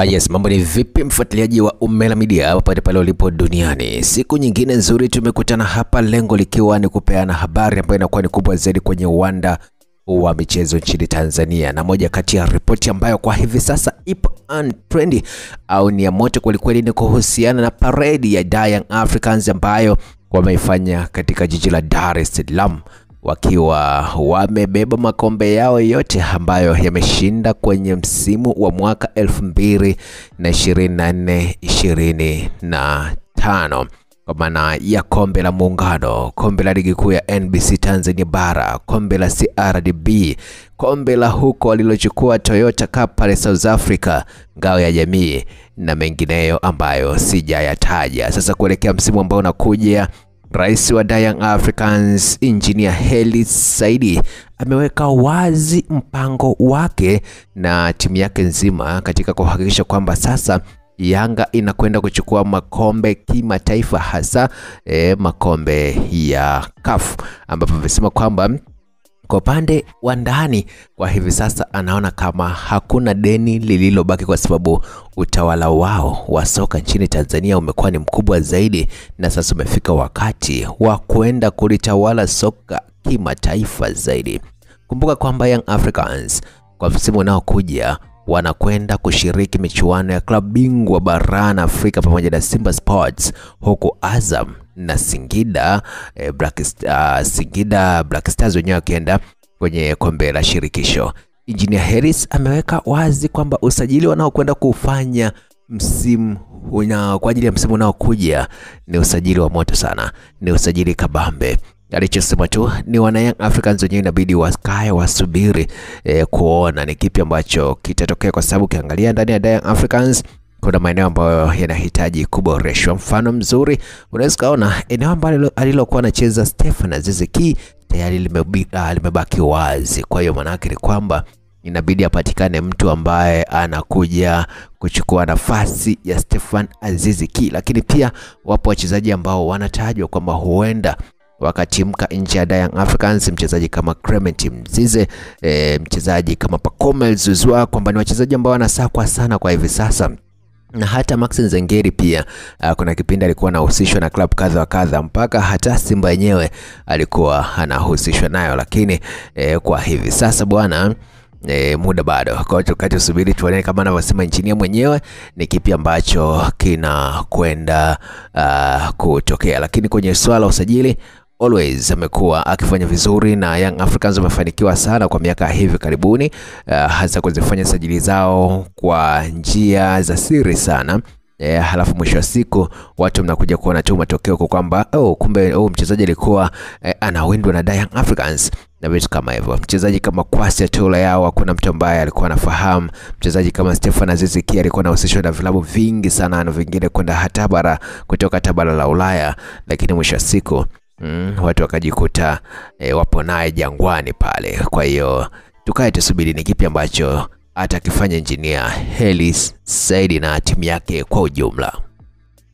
Yes, mambo ni vipi mfuatiliaji wa Umela Media popote pale ulipo duniani. Siku nyingine nzuri tumekutana hapa, lengo likiwa ni kupeana habari ambayo inakuwa ni kubwa zaidi kwenye uwanda wa michezo nchini Tanzania. Na moja kati ya ripoti ambayo kwa hivi sasa ipo trendy au ni ya moto kweli ni kuhusiana na parade ya Young Africans ambayo wameifanya katika jiji la Dar es Salaam, wakiwa wamebeba makombe yao yote ambayo yameshinda kwenye msimu wa mwaka 2024-2025, kwa maana ya kombe la Muungano, kombe la ligi kuu ya NBC Tanzania Bara, kombe la CRDB, kombe la huko walilochukua Toyota Cup pale South Africa, ngao ya jamii na mengineyo ambayo sijayataja. Sasa kuelekea msimu ambao unakuja, Rais wa Young Africans Engineer Hersi Said ameweka wazi mpango wake na timu yake nzima katika kuhakikisha kwamba sasa Yanga inakwenda kuchukua makombe kimataifa, hasa makombe ya CAF, ambapo amesema kwamba kwa upande wa ndani kwa hivi sasa anaona kama hakuna deni lililobaki, kwa sababu utawala wao wa soka nchini Tanzania umekuwa ni mkubwa zaidi, na sasa umefika wakati wa kwenda kulitawala soka kimataifa zaidi. Kumbuka kwamba Young Africans kwa msimu unaokuja wanakwenda kushiriki michuano ya klabu bingwa barani Afrika pamoja na Simba Sports, huku Azam na Singida Black Stars wenyewe wakienda kwenye kombe la shirikisho. Engineer Hersi ameweka wazi kwamba usajili wanaokwenda kufanya kwa ajili ya msimu unaokuja ni usajili wa moto sana, ni usajili kabambe. Alichosema tu ni wana Young Africans wenyewe inabidi wakae wasubiri kuona ni kipi ambacho kitatokea, kwa sababu ukiangalia ndani ya Young Africans kuna maeneo ambayo yanahitaji kuboreshwa. Mfano mzuri unaweza kaona eneo ambalo alilokuwa anacheza Stefan Aziz Ki tayari limebaki wazi. Kwa hiyo maana yake ni kwamba inabidi apatikane mtu ambaye anakuja kuchukua nafasi ya Stefan Aziz Ki, lakini pia wapo wachezaji ambao wanatajwa kwamba huenda wakatimka nje ya Young Africans, mchezaji kama Clement Mzize, mchezaji kama Pacome Zouzoua, kwamba ni wachezaji ambao wanasakwa sana kwa hivi sasa. Na hata Max Nzengeri pia kuna kipindi alikuwa anahusishwa na club kadha wa kadha, mpaka hata Simba yenyewe alikuwa anahusishwa nayo, lakini kwa hivi sasa bwana muda bado. Kwa hiyo tukasubiri tuone kama anavyosema engineer mwenyewe ni kipi ambacho kinakwenda kutokea. Lakini kwenye swala usajili always amekuwa akifanya vizuri, na Young Africans wamefanikiwa sana kwa miaka hivi karibuni, hasa kuzifanya sajili zao kwa njia za siri sana. Halafu mwisho wa siku watu mnakuja kuona tu matokeo kwa kwamba kumbe mchezaji alikuwa anawindwa na Young Africans na vitu kama hivyo. Mchezaji kama Kwasi Atula yao kuna mtu ambaye alikuwa anafahamu. Mchezaji kama Stefan Aziz Ki alikuwa anahusishwa na vilabu vingi sana na vingine kwenda hata kutoka tabara la Ulaya, lakini mwisho wa siku watu wakajikuta wapo naye Jangwani pale. Kwa hiyo tukae tusubiri ni kipi ambacho atakifanya Engineer Hersi Said na timu yake kwa ujumla.